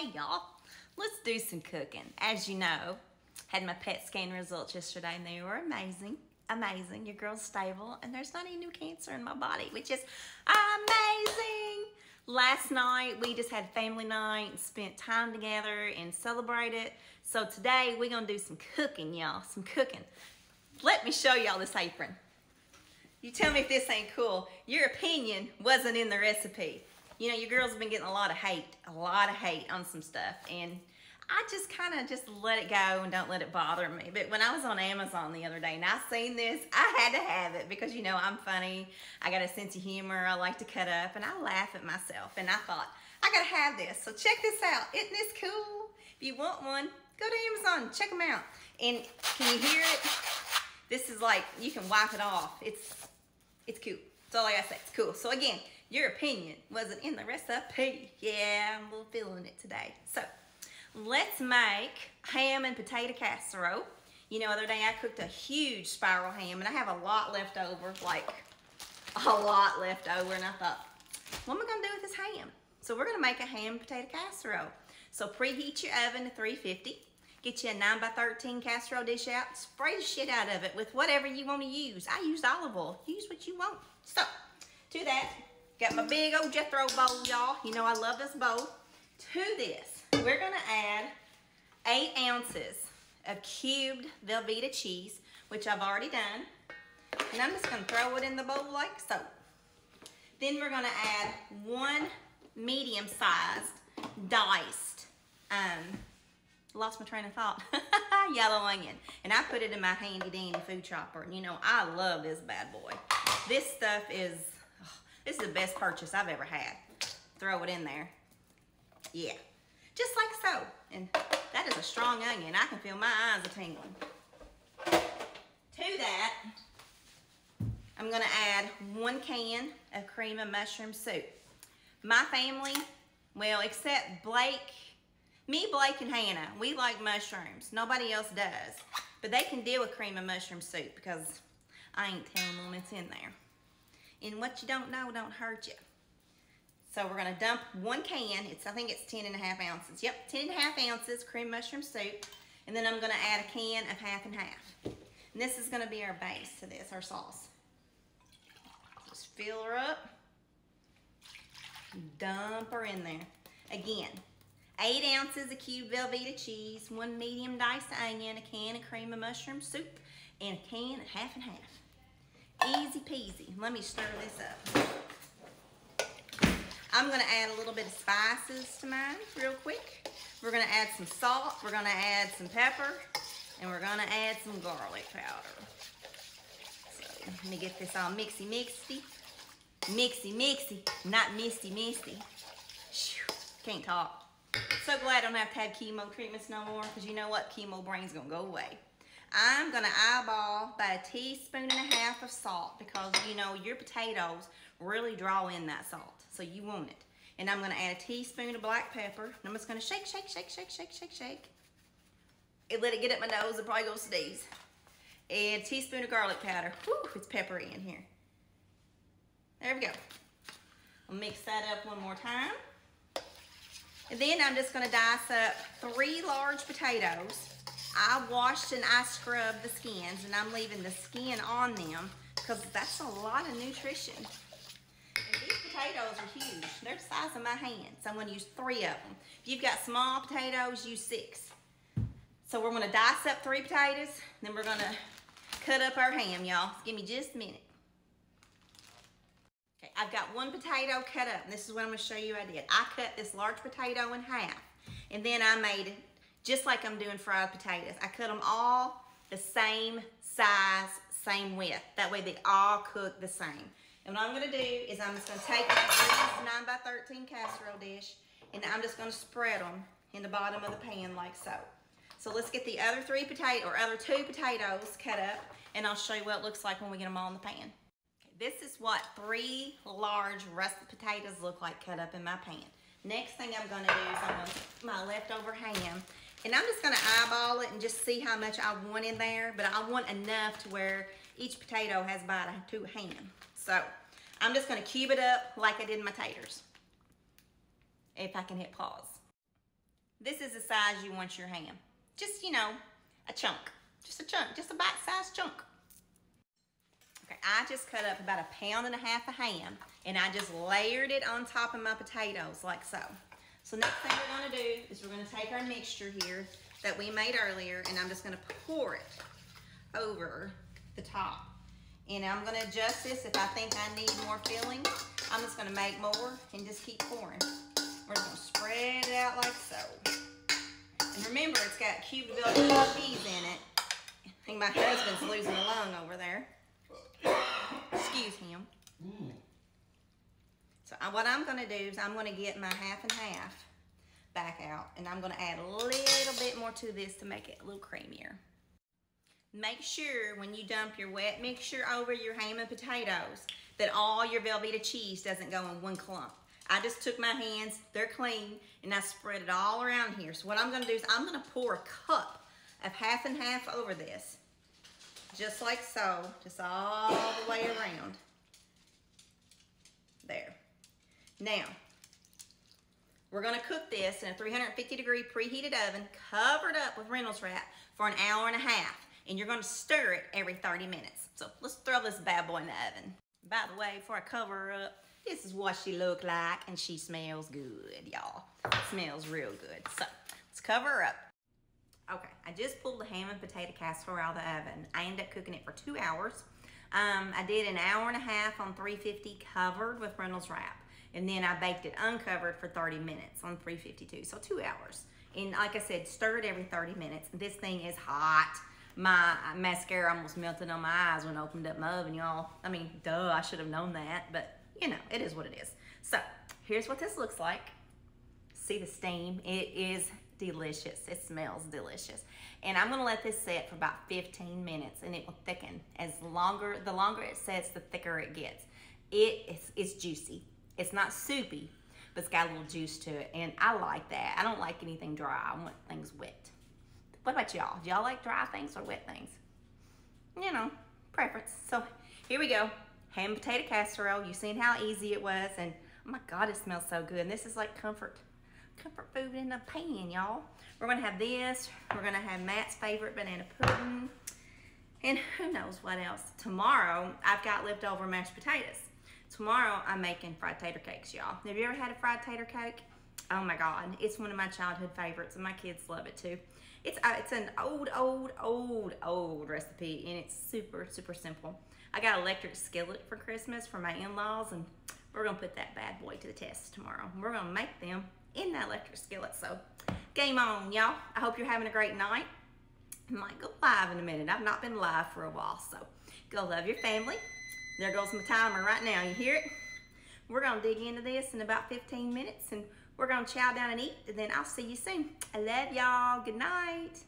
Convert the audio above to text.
Hey y'all, let's do some cooking. As you know, had my PET scan results yesterday and they were amazing. Amazing. Your girl's stable and there's not any new cancer in my body, which is amazing. Last night we just had family night and spent time together and celebrated. So today we're gonna do some cooking, y'all, some cooking. Let me show y'all this apron. You tell me if this ain't cool. Your opinion wasn't in the recipe. You know, your girls have been getting a lot of hate on some stuff, and I just kind of just let it go and don't let it bother me. But when I was on Amazon the other day and I seen this, I had to have it because, you know, I'm funny. I got a sense of humor. I like to cut up, and I laugh at myself. And I thought, I got to have this. So check this out. Isn't this cool? If you want one, go to Amazon. Check them out. And can you hear it? This is like, you can wipe it off. It's cool. That's all I got to say. It's cool. So again, your opinion wasn't in the recipe. Yeah, I'm a little feeling it today. So let's make ham and potato casserole. You know, the other day I cooked a huge spiral ham and I have a lot left over, like a lot left over. And I thought, what am I gonna do with this ham? So we're gonna make a ham and potato casserole. So preheat your oven to 350. Get you a 9x13 casserole dish out. Spray the shit out of it with whatever you want to use. I used olive oil. Use what you want. So, to that, got my big old Jethro bowl, y'all. You know I love this bowl. To this, we're going to add 8 ounces of cubed Velveeta cheese, which I've already done. And I'm just going to throw it in the bowl like so. Then we're going to add 1 medium-sized diced, lost my train of thought, yellow onion. And I put it in my handy dandy food chopper. And you know, I love this bad boy. This stuff is, this is the best purchase I've ever had. Throw it in there. Yeah, just like so. And that is a strong onion. I can feel my eyes are tingling. To that, I'm gonna add 1 can of cream of mushroom soup. My family, well, except Blake, me, Blake, and Hannah, we like mushrooms. Nobody else does. But they can deal with cream of mushroom soup because I ain't telling them it's in there. And what you don't know don't hurt you. So we're gonna dump 1 can. I think it's 10.5 ounces. Yep, 10.5 ounces cream mushroom soup. And then I'm gonna add a can of 50/50. And this is gonna be our base to this, our sauce. Just fill her up. Dump her in there. Again, 8 ounces of cubed Velveeta cheese, 1 medium diced onion, a can of cream of mushroom soup, and a can of 50/50. Easy peasy. Let me stir this up. I'm gonna add a little bit of spices to mine real quick. We're gonna add some salt, we're gonna add some pepper, and we're gonna add some garlic powder. So let me get this all mixy, not misty. Can't talk. So glad I don't have to have chemo treatments no more, because you know what? Chemo brain's gonna go away. I'm gonna eyeball about 1.5 teaspoons of salt, because you know your potatoes really draw in that salt, so you want it. And I'm gonna add 1 teaspoon of black pepper. And I'm just gonna shake. And let it get up my nose and probably go sneeze. And 1 teaspoon of garlic powder. Whew, it's peppery in here. There we go. I'll mix that up one more time. And then I'm just gonna dice up 3 large potatoes. I washed and I scrubbed the skins, and I'm leaving the skin on them because that's a lot of nutrition. And these potatoes are huge. They're the size of my hand, so I'm gonna use 3 of them. If you've got small potatoes, use 6. So we're gonna dice up 3 potatoes, then we're gonna cut up our ham, y'all. Give me just a minute. Okay, I've got 1 potato cut up, and this is what I'm gonna show you I did. I cut this large potato in half, and then I made it just like I'm doing fried potatoes. I cut them all the same size, same width. That way they all cook the same. And what I'm gonna do is I'm just gonna take my 9x13 casserole dish, and I'm just gonna spread them in the bottom of the pan like so. So let's get the other 2 potatoes cut up, and I'll show you what it looks like when we get them all in the pan. This is what 3 large russet potatoes look like cut up in my pan. Next thing I'm gonna do is I'm gonna put my leftover ham, and I'm just gonna eyeball it and just see how much I want in there, but I want enough to where each potato has about 2 hand. So I'm just gonna cube it up like I did my taters. If I can hit pause. This is the size you want your ham. Just, you know, a chunk. Just a chunk, just a bite-sized chunk. Okay, I just cut up about 1.5 pounds of ham, and I just layered it on top of my potatoes like so. So next thing we're gonna do is we're gonna take our mixture here that we made earlier, and I'm just gonna pour it over the top. And I'm gonna adjust this if I think I need more filling. I'm just gonna make more and just keep pouring. We're just gonna spread it out like so. And remember, it's got cubed Velveeta cheese in it. I think my husband's losing a lung over there. Excuse him. So what I'm gonna do is I'm gonna get my half and half back out, and I'm gonna add a little bit more to this to make it a little creamier. Make sure when you dump your wet mixture over your ham and potatoes that all your Velveeta cheese doesn't go in one clump. I just took my hands, they're clean, and I spread it all around here. So what I'm gonna do is I'm gonna pour a cup of half and half over this. Just like so, just all the way around. There. Now, we're gonna cook this in a 350-degree preheated oven, covered up with Reynolds wrap for 1.5 hours. And you're gonna stir it every 30 minutes. So let's throw this bad boy in the oven. By the way, before I cover her up, this is what she looked like, and she smells good, y'all. Smells real good. So let's cover her up. Okay, I just pulled the ham and potato casserole out of the oven. I ended up cooking it for 2 hours. I did 1.5 hours on 350 covered with Reynolds wrap. And then I baked it uncovered for 30 minutes on 352, so 2 hours. And like I said, stir it every 30 minutes. This thing is hot. My mascara almost melted on my eyes when I opened up my oven, y'all. I mean, duh, I should have known that, but you know, it is what it is. So here's what this looks like. See the steam? It is delicious. It smells delicious. And I'm gonna let this set for about 15 minutes, and it will thicken. The longer it sets, the thicker it gets. It's juicy. It's not soupy, but it's got a little juice to it, and I like that. I don't like anything dry. I want things wet. What about y'all? Do y'all like dry things or wet things? You know, preference. So here we go. Ham and potato casserole. You seen how easy it was, and oh my God, it smells so good. And this is like comfort food in a pan, y'all. We're gonna have this. We're gonna have Matt's favorite banana pudding, and who knows what else. Tomorrow, I've got leftover mashed potatoes. Tomorrow, I'm making fried tater cakes, y'all. Have you ever had a fried tater cake? Oh my God, it's one of my childhood favorites, and my kids love it too. It's an old recipe, and it's super, super simple. I got an electric skillet for Christmas for my in-laws, and we're gonna put that bad boy to the test tomorrow. We're gonna make them in that electric skillet, so game on, y'all. I hope you're having a great night. I might go live in a minute. I've not been live for a while, so go love your family. There goes my timer right now, you hear it? We're gonna dig into this in about 15 minutes, and we're gonna chow down and eat, and then I'll see you soon. I love y'all. Good night.